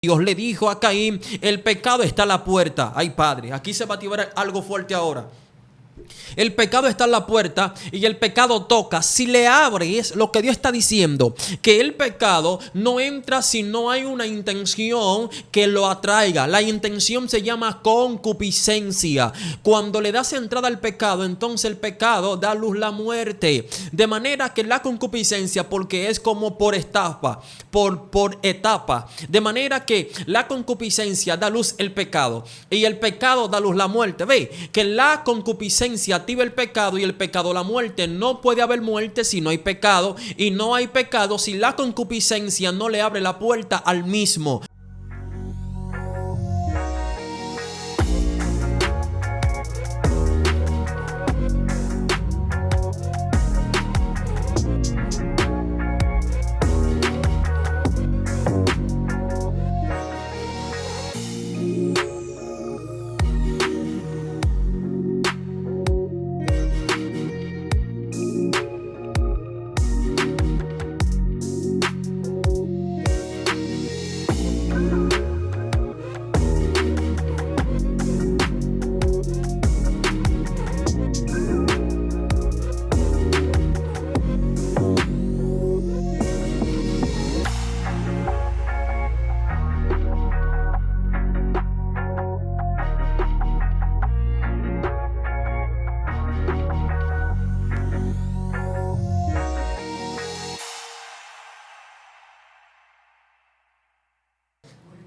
Dios le dijo a Caín, el pecado está a la puerta. Ay, Padre, aquí se va a activar algo fuerte ahora. El pecado está en la puerta y el pecado toca. Si le abres, lo que Dios está diciendo, que el pecado no entra si no hay una intención que lo atraiga. La intención se llama concupiscencia. Cuando le das entrada al pecado, entonces el pecado da a luz la muerte. De manera que la concupiscencia, porque es como por etapa, por etapa. De manera que la concupiscencia da luz el pecado y el pecado da luz la muerte. Ve que la concupiscencia activa el pecado y el pecado la muerte. No puede haber muerte si no hay pecado, y no hay pecado si la concupiscencia no le abre la puerta al mismo.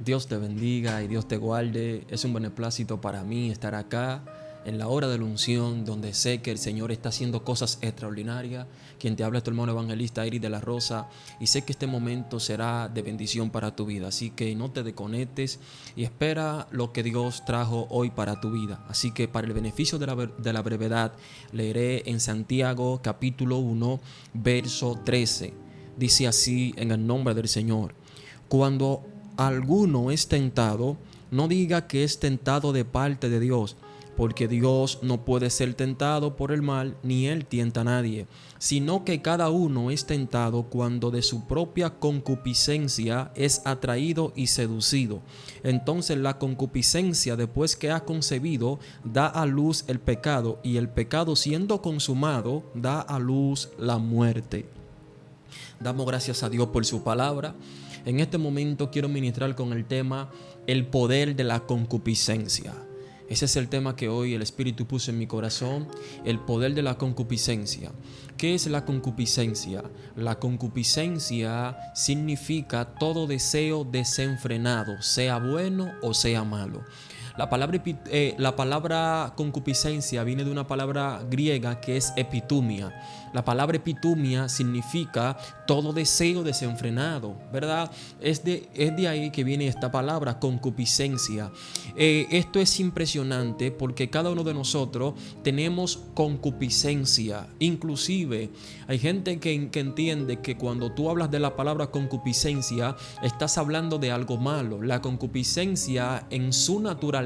Dios te bendiga y Dios te guarde. Es un beneplácito para mí estar acá en la hora de la unción, donde sé que el Señor está haciendo cosas extraordinarias. Quien te habla es tu hermano evangelista Iris de la Rosa, y sé que este momento será de bendición para tu vida. Así que no te desconectes y espera lo que Dios trajo hoy para tu vida. Así que para el beneficio de la brevedad, leeré en Santiago capítulo 1, verso 13. Dice así en el nombre del Señor: cuando alguno es tentado, no diga que es tentado de parte de Dios, porque Dios no puede ser tentado por el mal, ni él tienta a nadie, sino que cada uno es tentado cuando de su propia concupiscencia es atraído y seducido. Entonces la concupiscencia, después que ha concebido, da a luz el pecado, y el pecado, siendo consumado, da a luz la muerte. Damos gracias a Dios por su palabra. En este momento quiero ministrar con el tema el poder de la concupiscencia. Ese es el tema que hoy el Espíritu puso en mi corazón, el poder de la concupiscencia. ¿Qué es la concupiscencia? La concupiscencia significa todo deseo desenfrenado, sea bueno o sea malo. La palabra concupiscencia viene de una palabra griega que es epitumia. La palabra epitumia significa todo deseo desenfrenado, ¿verdad? Es de ahí que viene esta palabra concupiscencia. Esto es impresionante porque cada uno de nosotros tenemos concupiscencia. Inclusive hay gente que entiende que cuando tú hablas de la palabra concupiscencia, estás hablando de algo malo. La concupiscencia en su naturaleza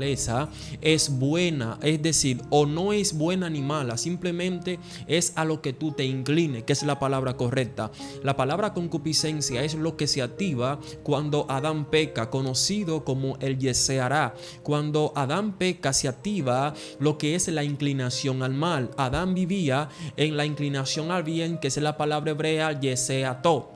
es buena, es decir, o no es buena ni mala, simplemente es a lo que tú te incline, que es la palabra correcta. La palabra concupiscencia es lo que se activa cuando Adán peca, conocido como el yeseará. Cuando Adán peca, se activa lo que es la inclinación al mal. Adán vivía en la inclinación al bien, que es la palabra hebrea yeseató.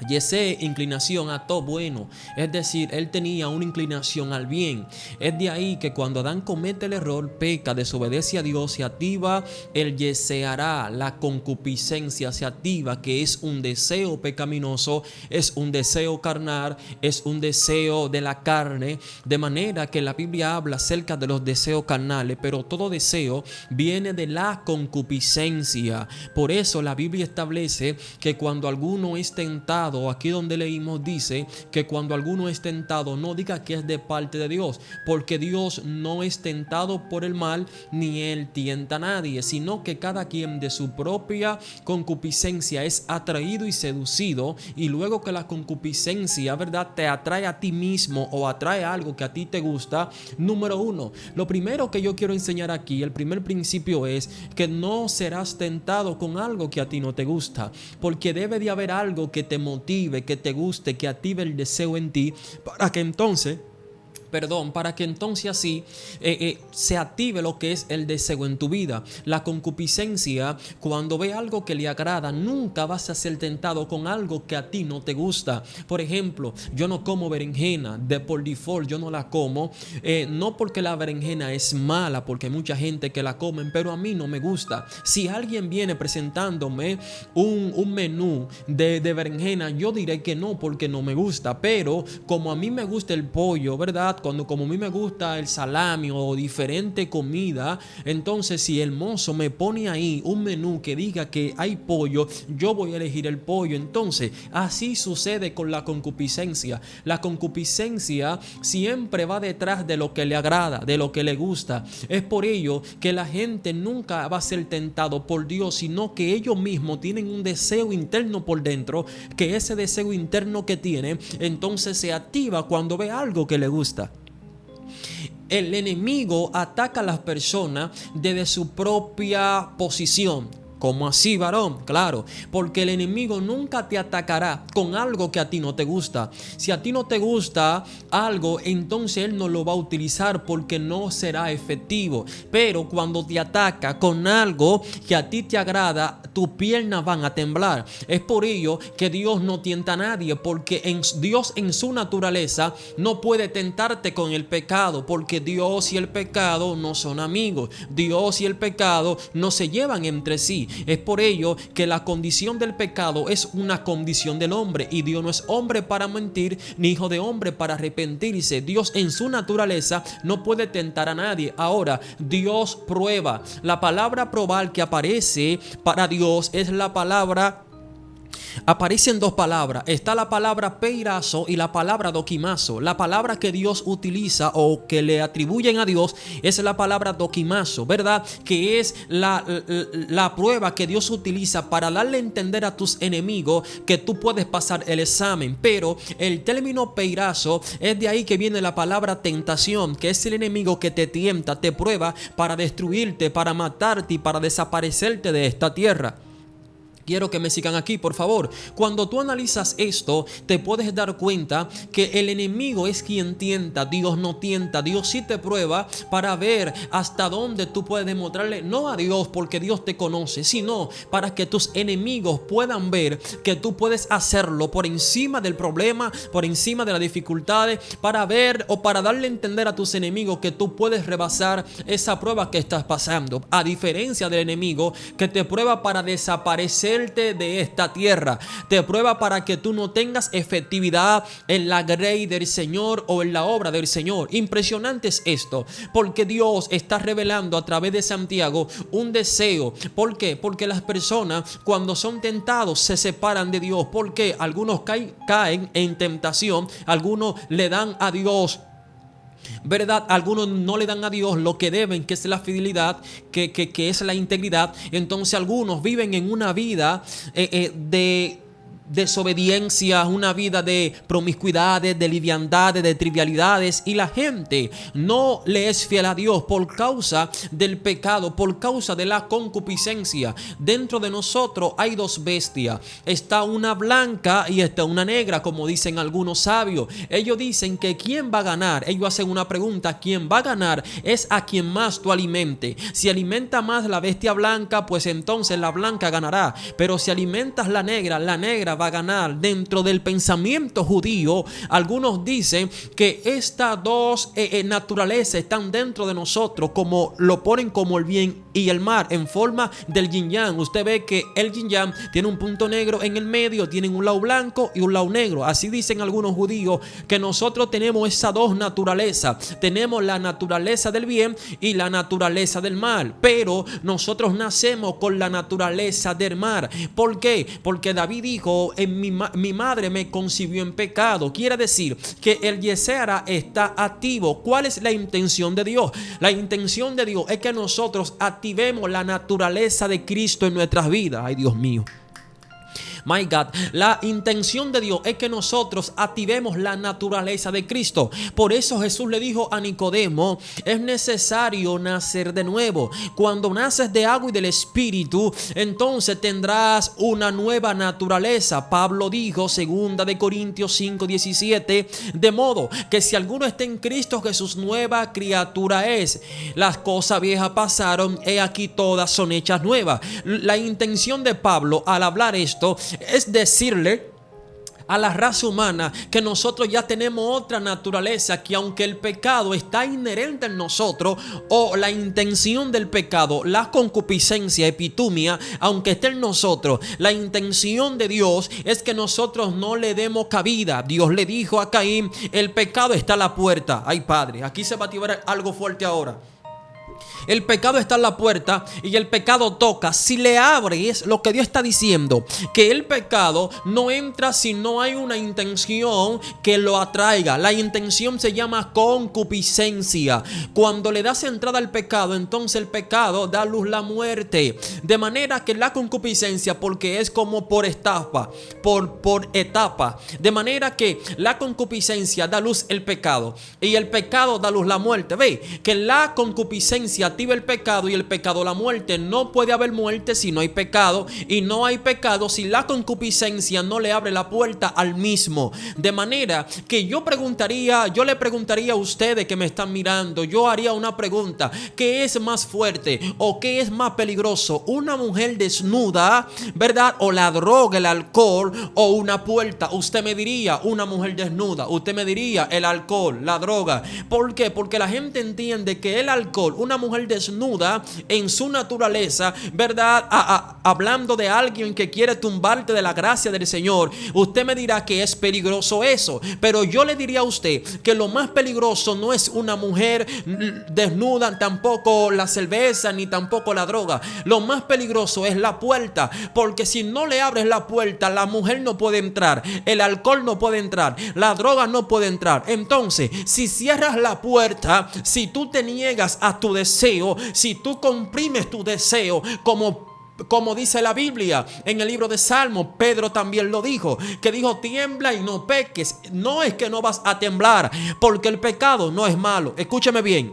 Yesé, inclinación a todo bueno, es decir, él tenía una inclinación al bien. Es de ahí que cuando Adán comete el error, peca, desobedece a Dios, se activa el yeseará, la concupiscencia se activa, que es un deseo pecaminoso, es un deseo carnal, es un deseo de la carne. De manera que la Biblia habla acerca de los deseos carnales, pero todo deseo viene de la concupiscencia. Por eso la Biblia establece que cuando alguno es tentado, aquí donde leímos dice que cuando alguno es tentado, no diga que es de parte de Dios, porque Dios no es tentado por el mal, ni él tienta a nadie, sino que cada quien de su propia concupiscencia es atraído y seducido. Y luego que la concupiscencia, ¿verdad?, te atrae a ti mismo o atrae algo que a ti te gusta, número uno, lo primero que yo quiero enseñar aquí, el primer principio es que no serás tentado con algo que a ti no te gusta, porque debe de haber algo que te motive motive, que te guste, que active el deseo en ti, para que entonces así se active lo que es el deseo en tu vida. La concupiscencia, cuando ve algo que le agrada, nunca vas a ser tentado con algo que a ti no te gusta. Por ejemplo, yo no como berenjena, de por default yo no la como, no porque la berenjena es mala, porque hay mucha gente que la comen, pero a mí no me gusta. Si alguien viene presentándome un menú de berenjena, yo diré que no, porque no me gusta. Pero como a mí me gusta el pollo, ¿verdad? Como a mí me gusta el salami o diferente comida, entonces si el mozo me pone ahí un menú que diga que hay pollo, yo voy a elegir el pollo. Entonces así sucede con la concupiscencia. La concupiscencia siempre va detrás de lo que le agrada, de lo que le gusta. Es por ello que la gente nunca va a ser tentado por Dios, sino que ellos mismos tienen un deseo interno por dentro, que ese deseo interno que tienen entonces se activa cuando ve algo que le gusta. El enemigo ataca a las personas desde su propia posición. ¿Cómo así, varón? Claro, porque el enemigo nunca te atacará con algo que a ti no te gusta. Si a ti no te gusta algo, entonces él no lo va a utilizar porque no será efectivo. Pero cuando te ataca con algo que a ti te agrada, tus piernas van a temblar. Es por ello que Dios no tienta a nadie, porque Dios en su naturaleza no puede tentarte con el pecado, porque Dios y el pecado no son amigos. Dios y el pecado no se llevan entre sí. Es por ello que la condición del pecado es una condición del hombre, y Dios no es hombre para mentir, ni hijo de hombre para arrepentirse. Dios en su naturaleza no puede tentar a nadie. Ahora, Dios prueba. La palabra probar que aparece para Dios es la palabra. Aparecen dos palabras. Está la palabra peirazo y la palabra doquimazo. La palabra que Dios utiliza o que le atribuyen a Dios es la palabra doquimazo, ¿verdad? Que es la prueba que Dios utiliza para darle a entender a tus enemigos que tú puedes pasar el examen. Pero el término peirazo es de ahí que viene la palabra tentación, que es el enemigo que te tienta, te prueba para destruirte, para matarte y para desaparecerte de esta tierra. Quiero que me sigan aquí, por favor. Cuando tú analizas esto, te puedes dar cuenta que el enemigo es quien tienta. Dios no tienta. Dios sí te prueba para ver hasta dónde tú puedes demostrarle, no a Dios porque Dios te conoce, sino para que tus enemigos puedan ver que tú puedes hacerlo por encima del problema, por encima de las dificultades, para ver o para darle a entender a tus enemigos que tú puedes rebasar esa prueba que estás pasando. A diferencia del enemigo que te prueba para desaparecer de esta tierra, te prueba para que tú no tengas efectividad en la grey del Señor o en la obra del Señor. Impresionante es esto, porque Dios está revelando a través de Santiago un deseo. ¿Por qué? Porque las personas cuando son tentados se separan de Dios. porque algunos caen en tentación, algunos le dan a Dios, ¿verdad? Algunos no le dan a Dios lo que deben, que es la fidelidad, que es la integridad. Entonces algunos viven en una vida de desobediencia, una vida de promiscuidades, de liviandades, de trivialidades, y la gente no le es fiel a Dios por causa del pecado, por causa de la concupiscencia. Dentro de nosotros hay dos bestias, está una blanca y está una negra, como dicen algunos sabios. Ellos dicen que ¿quién va a ganar? Ellos hacen una pregunta: ¿quién va a ganar? Es a quien más tú alimente. Si alimenta más la bestia blanca, pues entonces la blanca ganará, pero si alimentas la negra va a ganar. Dentro del pensamiento judío, algunos dicen que estas dos naturalezas están dentro de nosotros, como lo ponen como el bien y el mal, en forma del yin yang. Usted ve que el yin yang tiene un punto negro en el medio, tienen un lado blanco y un lado negro. Así dicen algunos judíos que nosotros tenemos esas dos naturalezas. Tenemos la naturaleza del bien y la naturaleza del mal, pero nosotros nacemos con la naturaleza del mal. ¿Por qué? Porque David dijo: mi madre me concibió en pecado. Quiere decir que el Yesera está activo. ¿Cuál es la intención de Dios? La intención de Dios es que nosotros activemos la naturaleza de Cristo en nuestras vidas. Ay, Dios mío. My God, la intención de Dios es que nosotros activemos la naturaleza de Cristo. Por eso Jesús le dijo a Nicodemo: es necesario nacer de nuevo. Cuando naces de agua y del Espíritu, entonces tendrás una nueva naturaleza. Pablo dijo, 2 Corintios 5:17, de modo que si alguno está en Cristo Jesús, nueva criatura es. Las cosas viejas pasaron, he aquí todas son hechas nuevas. La intención de Pablo al hablar esto es decirle a la raza humana que nosotros ya tenemos otra naturaleza, que aunque el pecado está inherente en nosotros, o la intención del pecado, la concupiscencia, epitumia, aunque esté en nosotros, la intención de Dios es que nosotros no le demos cabida. Dios le dijo a Caín: el pecado está a la puerta. Ay, Padre, aquí se va a activar algo fuerte ahora. El pecado está en la puerta y el pecado toca. Si le abres, lo que Dios está diciendo, que el pecado no entra si no hay una intención que lo atraiga. La intención se llama concupiscencia. Cuando le das entrada al pecado, entonces el pecado da luz la muerte. De manera que la concupiscencia, porque es como por etapa, por etapa. De manera que la concupiscencia da luz el pecado y el pecado da luz la muerte. Ve que la concupiscencia activa el pecado y el pecado la muerte. No puede haber muerte si no hay pecado, y no hay pecado si la concupiscencia no le abre la puerta al mismo. De manera que yo le preguntaría a ustedes que me están mirando, yo haría una pregunta: ¿qué es más fuerte o qué es más peligroso? ¿Una mujer desnuda, verdad? ¿O la droga, el alcohol, o una puerta? Usted me diría una mujer desnuda, usted me diría el alcohol, la droga. ¿Por qué? Porque la gente entiende que el alcohol, una mujer desnuda en su naturaleza, ¿verdad? Hablando de alguien que quiere tumbarte de la gracia del Señor, usted me dirá que es peligroso eso. Pero yo le diría a usted que lo más peligroso no es una mujer desnuda, tampoco la cerveza, ni tampoco la droga. Lo más peligroso es la puerta, porque si no le abres la puerta, la mujer no puede entrar, el alcohol no puede entrar, la droga no puede entrar. Entonces, si cierras la puerta, si tú te niegas a tu deseo, si tú comprimes tu deseo, como dice la Biblia en el libro de Salmos, Pedro también lo dijo, que dijo: tiembla y no peques. No es que no vas a temblar, porque el pecado no es malo. Escúchame bien.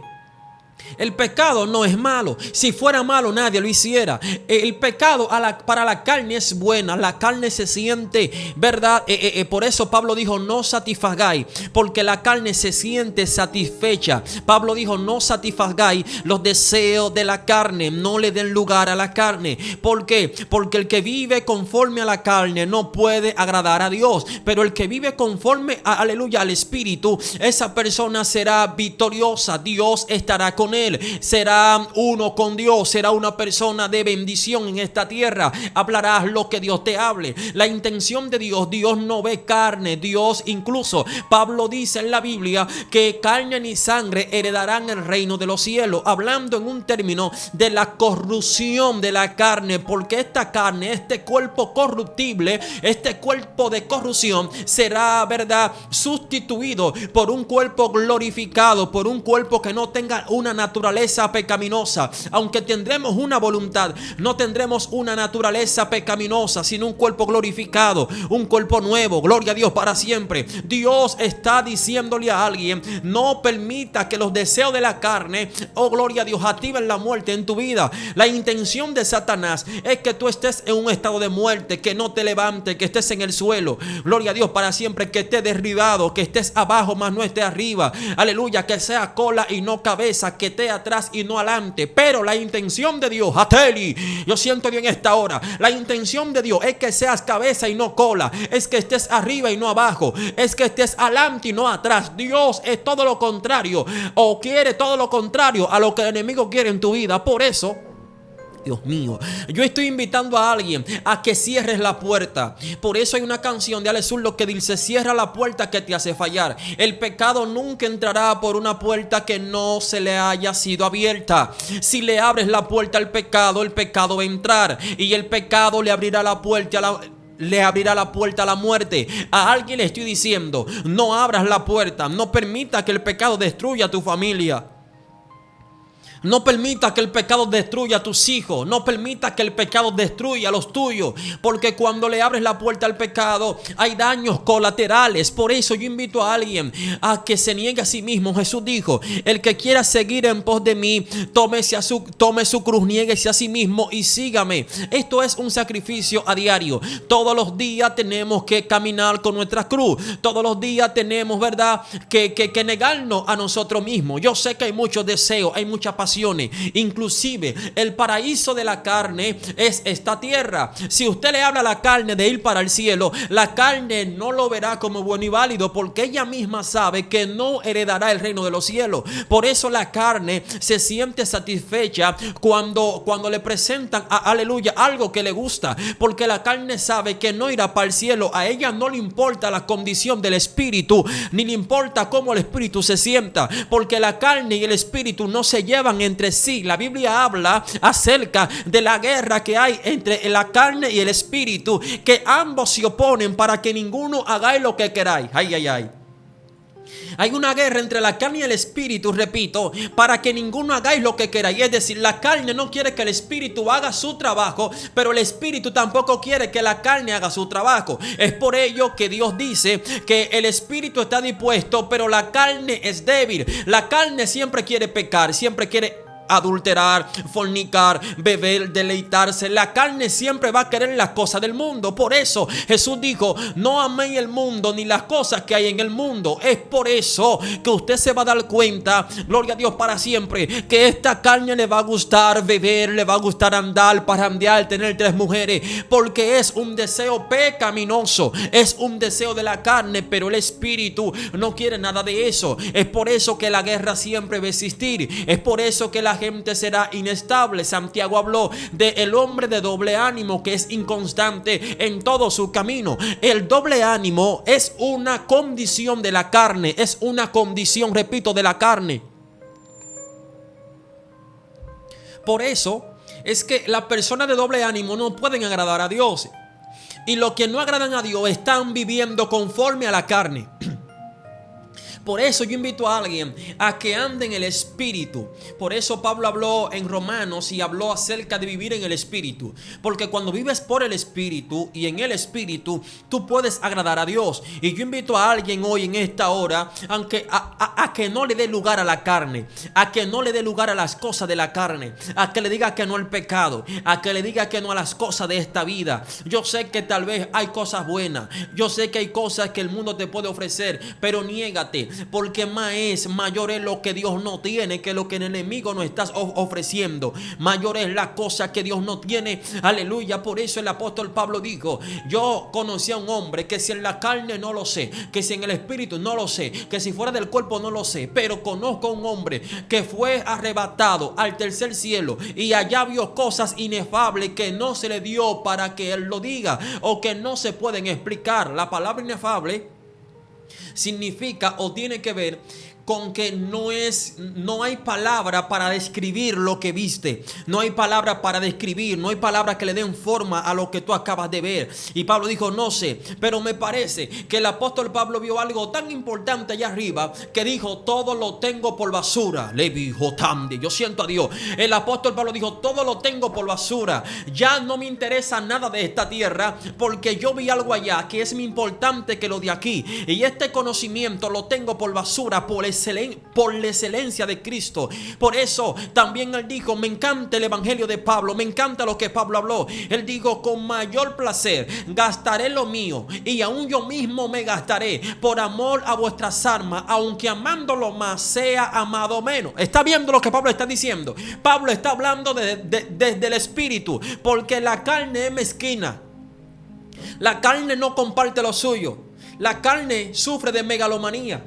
El pecado no es malo. Si fuera malo, nadie lo hiciera. El pecado para la carne es buena. La carne se siente, ¿verdad? Por eso Pablo dijo: no satisfagáis, porque la carne se siente satisfecha. Pablo dijo: no satisfagáis los deseos de la carne. No le den lugar a la carne. ¿Por qué? Porque el que vive conforme a la carne no puede agradar a Dios. Pero el que vive conforme aleluya, al Espíritu, esa persona será victoriosa. Dios estará con él. Será uno con Dios, será una persona de bendición en esta tierra. Hablarás lo que Dios te hable. La intención de Dios, Dios no ve carne. Dios, incluso Pablo dice en la Biblia que carne ni sangre heredarán el reino de los cielos, hablando en un término de la corrupción de la carne, porque esta carne, este cuerpo corruptible, este cuerpo de corrupción será, ¿verdad?, sustituido por un cuerpo glorificado, por un cuerpo que no tenga una naturaleza pecaminosa. Aunque tendremos una voluntad, no tendremos una naturaleza pecaminosa, sino un cuerpo glorificado, un cuerpo nuevo. Gloria a Dios para siempre. Dios está diciéndole a alguien: no permita que los deseos de la carne, oh gloria a Dios, activen la muerte en tu vida. La intención de Satanás es que tú estés en un estado de muerte, que no te levantes, que estés en el suelo. Gloria a Dios para siempre, que estés derribado, que estés abajo más no estés arriba. Aleluya, que sea cola y no cabeza, que esté atrás y no adelante. Pero la intención de Dios, Ateli, yo siento bien esta hora, la intención de Dios es que seas cabeza y no cola, es que estés arriba y no abajo, es que estés adelante y no atrás. Dios es todo lo contrario, o quiere todo lo contrario a lo que el enemigo quiere en tu vida. Por eso, Dios mío, yo estoy invitando a alguien a que cierres la puerta. Por eso hay una canción de Alex Zurdo que dice: cierra la puerta que te hace fallar. El pecado nunca entrará por una puerta que no se le haya sido abierta. Si le abres la puerta al pecado, el pecado va a entrar, y el pecado le abrirá la puerta a la muerte. A alguien le estoy diciendo: no abras la puerta, no permita que el pecado destruya a tu familia. No permita que el pecado destruya a tus hijos. No permita que el pecado destruya a los tuyos. Porque cuando le abres la puerta al pecado, hay daños colaterales. Por eso yo invito a alguien a que se niegue a sí mismo. Jesús dijo: el que quiera seguir en pos de mí, tome su cruz, niéguese a sí mismo y sígame. Esto es un sacrificio a diario. Todos los días tenemos que caminar con nuestra cruz. Todos los días tenemos, ¿verdad?, que negarnos a nosotros mismos. Yo sé que hay muchos deseos, hay muchas pasiones. Inclusive el paraíso de la carne es esta tierra. Si usted le habla a la carne de ir para el cielo, la carne no lo verá como bueno y válido, porque ella misma sabe que no heredará el reino de los cielos. Por eso la carne se siente satisfecha cuando le presentan aleluya, algo que le gusta, porque la carne sabe que no irá para el cielo. A ella no le importa la condición del espíritu, ni le importa cómo el espíritu se sienta, porque la carne y el espíritu no se llevan entre sí. La Biblia habla acerca de la guerra que hay entre la carne y el espíritu, que ambos se oponen para que ninguno hagáis lo que queráis. Ay, ay, ay. Hay una guerra entre la carne y el espíritu, repito, para que ninguno hagáis lo que queráis. Es decir, la carne no quiere que el espíritu haga su trabajo, pero el espíritu tampoco quiere que la carne haga su trabajo. Es por ello que Dios dice que el espíritu está dispuesto, pero la carne es débil. La carne siempre quiere pecar, siempre quiere adulterar, fornicar, beber, deleitarse. La carne siempre va a querer las cosas del mundo. Por eso Jesús dijo: no améis el mundo ni las cosas que hay en el mundo. Es por eso que usted se va a dar cuenta, gloria a Dios para siempre, que esta carne le va a gustar beber, le va a gustar andar, parrandear, tener 3 mujeres, porque es un deseo pecaminoso, es un deseo de la carne, pero el espíritu no quiere nada de eso. Es por eso que la guerra siempre va a existir. Es por eso que la gente será inestable. Santiago habló de el hombre de doble ánimo, que es inconstante en todo su camino. El doble ánimo es una condición de la carne, es una condición, repito, de la carne. Por eso es que las personas de doble ánimo no pueden agradar a Dios, y los que no agradan a Dios están viviendo conforme a la carne. Por eso yo invito a alguien a que ande en el Espíritu. Por eso Pablo habló en Romanos y habló acerca de vivir en el Espíritu. Porque cuando vives por el Espíritu y en el Espíritu, tú puedes agradar a Dios. Y yo invito a alguien hoy en esta hora a que no le dé lugar a la carne, a que no le dé lugar a las cosas de la carne, a que le diga que no al pecado, a que le diga que no a las cosas de esta vida. Yo sé que tal vez hay cosas buenas, yo sé que hay cosas que el mundo te puede ofrecer, pero niégate. Porque mayor es lo que Dios no tiene que lo que el enemigo nos está ofreciendo. Mayor es la cosa que Dios no tiene. Aleluya. Por eso el apóstol Pablo dijo: yo conocí a un hombre que si en la carne no lo sé, que si en el espíritu no lo sé, que si fuera del cuerpo no lo sé, pero conozco a un hombre que fue arrebatado al tercer cielo y allá vio cosas inefables que no se le dio para que él lo diga, o que no se pueden explicar. La palabra inefable significa o tiene que ver con que no hay palabra para describir lo que viste. No hay palabra para describir, no hay palabras que le den forma a lo que tú acabas de ver. Y Pablo dijo: no sé, pero me parece que el apóstol Pablo vio algo tan importante allá arriba que dijo: todo lo tengo por basura. Levi Jotamdi, yo siento a Dios. El apóstol Pablo dijo: todo lo tengo por basura. Ya no me interesa nada de esta tierra, porque yo vi algo allá que es más importante que lo de aquí. Y este conocimiento lo tengo por basura, por la excelencia de Cristo. Por eso también él dijo: me encanta el evangelio de Pablo, me encanta lo que Pablo habló. Él dijo: con mayor placer gastaré lo mío, y aún yo mismo me gastaré por amor a vuestras almas, aunque amándolo más sea amado menos. ¿Está viendo lo que Pablo está diciendo? Pablo está hablando desde el espíritu, porque la carne es mezquina. La carne no comparte lo suyo. La carne sufre de megalomanía,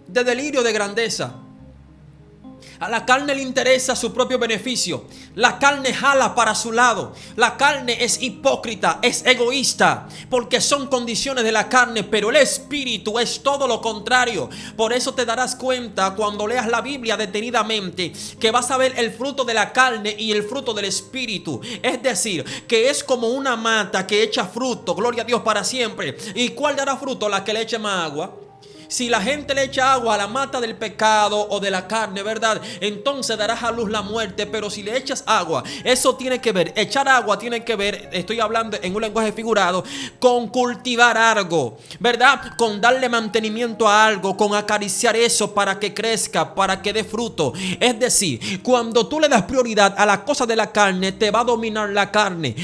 de delirio de grandeza. A la carne le interesa su propio beneficio. La carne jala para su lado. La carne es hipócrita, es egoísta, porque son condiciones de la carne, pero el espíritu es todo lo contrario. Por eso te darás cuenta cuando leas la Biblia detenidamente que vas a ver el fruto de la carne y el fruto del espíritu. Es decir, que es como una mata que echa fruto, gloria a Dios para siempre. ¿Y cuál dará fruto? La que le eche más agua. Si la gente le echa agua a la mata del pecado o de la carne, ¿verdad? Entonces darás a luz la muerte. Pero si le echas agua, eso tiene que ver, echar agua tiene que ver, estoy hablando en un lenguaje figurado, con cultivar algo, ¿verdad? Con darle mantenimiento a algo, con acariciar eso para que crezca, para que dé fruto. Es decir, cuando tú le das prioridad a las cosas de la carne, te va a dominar la carne,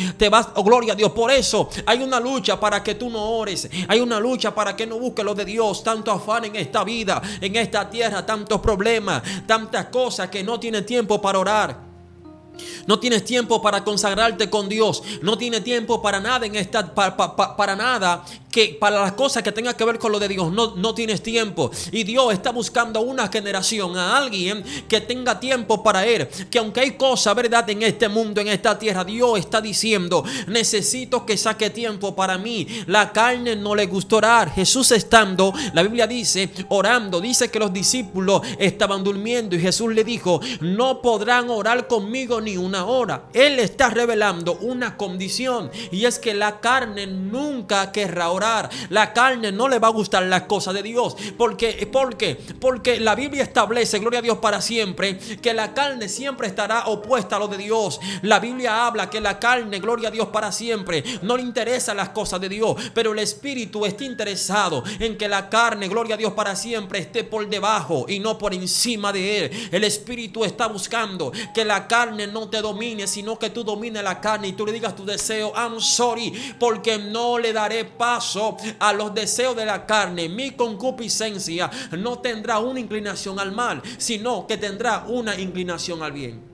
oh, gloria a Dios. Por eso hay una lucha para que tú no ores, hay una lucha para que no busques lo de Dios. Tanto afán en esta vida, en esta tierra, tantos problemas, tantas cosas que no tienes tiempo para orar. No tienes tiempo para consagrarte con Dios. No tienes tiempo para nada en esta, para nada, que para las cosas que tengan que ver con lo de Dios. No tienes tiempo. Y Dios está buscando a una generación, a alguien que tenga tiempo para Él. Que aunque hay cosas, verdad, en este mundo, en esta tierra, Dios está diciendo: necesito que saque tiempo para mí. La carne no le gusta orar. Jesús estando, la Biblia dice, orando, dice que los discípulos estaban durmiendo y Jesús le dijo: no podrán orar conmigo ni una hora. Él está revelando una condición, y es que la carne nunca querrá orar. La carne no le va a gustar las cosas de Dios. Porque la Biblia establece, gloria a Dios, para siempre, que la carne siempre estará opuesta a lo de Dios. La Biblia habla que la carne, gloria a Dios, para siempre no le interesan las cosas de Dios, pero el Espíritu está interesado en que la carne, gloria a Dios, para siempre esté por debajo y no por encima de Él. El Espíritu está buscando que la carne no te domine, sino que tú domines la carne y tú le digas tu deseo: I'm sorry, porque no le daré paso a los deseos de la carne. Mi concupiscencia no tendrá una inclinación al mal, sino que tendrá una inclinación al bien.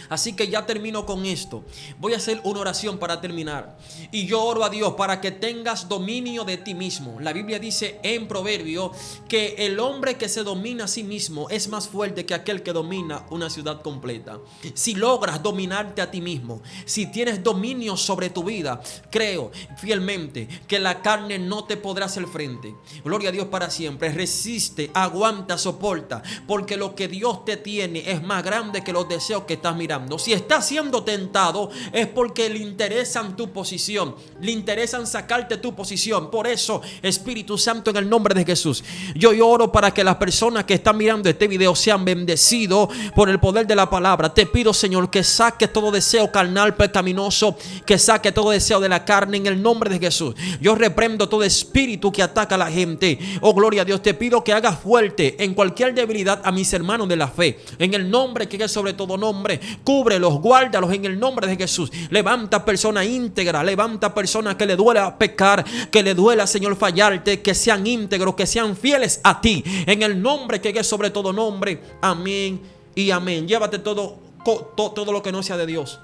Así que ya termino con esto. Voy a hacer una oración para terminar. Y yo oro a Dios para que tengas dominio de ti mismo. La Biblia dice en Proverbio que el hombre que se domina a sí mismo es más fuerte que aquel que domina una ciudad completa. Si logras dominarte a ti mismo, si tienes dominio sobre tu vida, creo fielmente que la carne no te podrá hacer frente. Gloria a Dios para siempre. Resiste, aguanta, soporta, porque lo que Dios te tiene es más grande que los deseos que estás mirando. Si estás siendo tentado, es porque le interesan tu posición, le interesan sacarte tu posición. Por eso, Espíritu Santo, en el nombre de Jesús, yo oro para que las personas que están mirando este video sean bendecidos por el poder de la palabra. Te pido, Señor, que saque todo deseo carnal, pecaminoso, que saque todo deseo de la carne, en el nombre de Jesús. Yo reprendo todo espíritu que ataca a la gente. Oh, gloria a Dios. Te pido que hagas fuerte en cualquier debilidad a mis hermanos de la fe, en el nombre que es sobre todo nombre. Cúbrelos, guárdalos en el nombre de Jesús. Levanta personas íntegras, levanta personas que le duela pecar, que le duela, Señor, fallarte, que sean íntegros, que sean fieles a ti, en el nombre que es sobre todo nombre. Amén y amén. Llévate todo lo que no sea de Dios,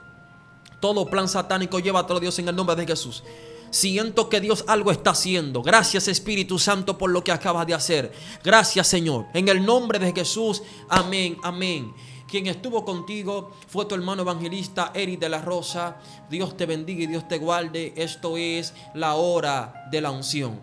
todo plan satánico, llévatelo, Dios, en el nombre de Jesús. Siento que Dios algo está haciendo. Gracias, Espíritu Santo, por lo que acabas de hacer. Gracias, Señor, en el nombre de Jesús. Amén, amén. Quien estuvo contigo fue tu hermano evangelista Eric de la Rosa. Dios te bendiga y Dios te guarde. Esto es la hora de la unción.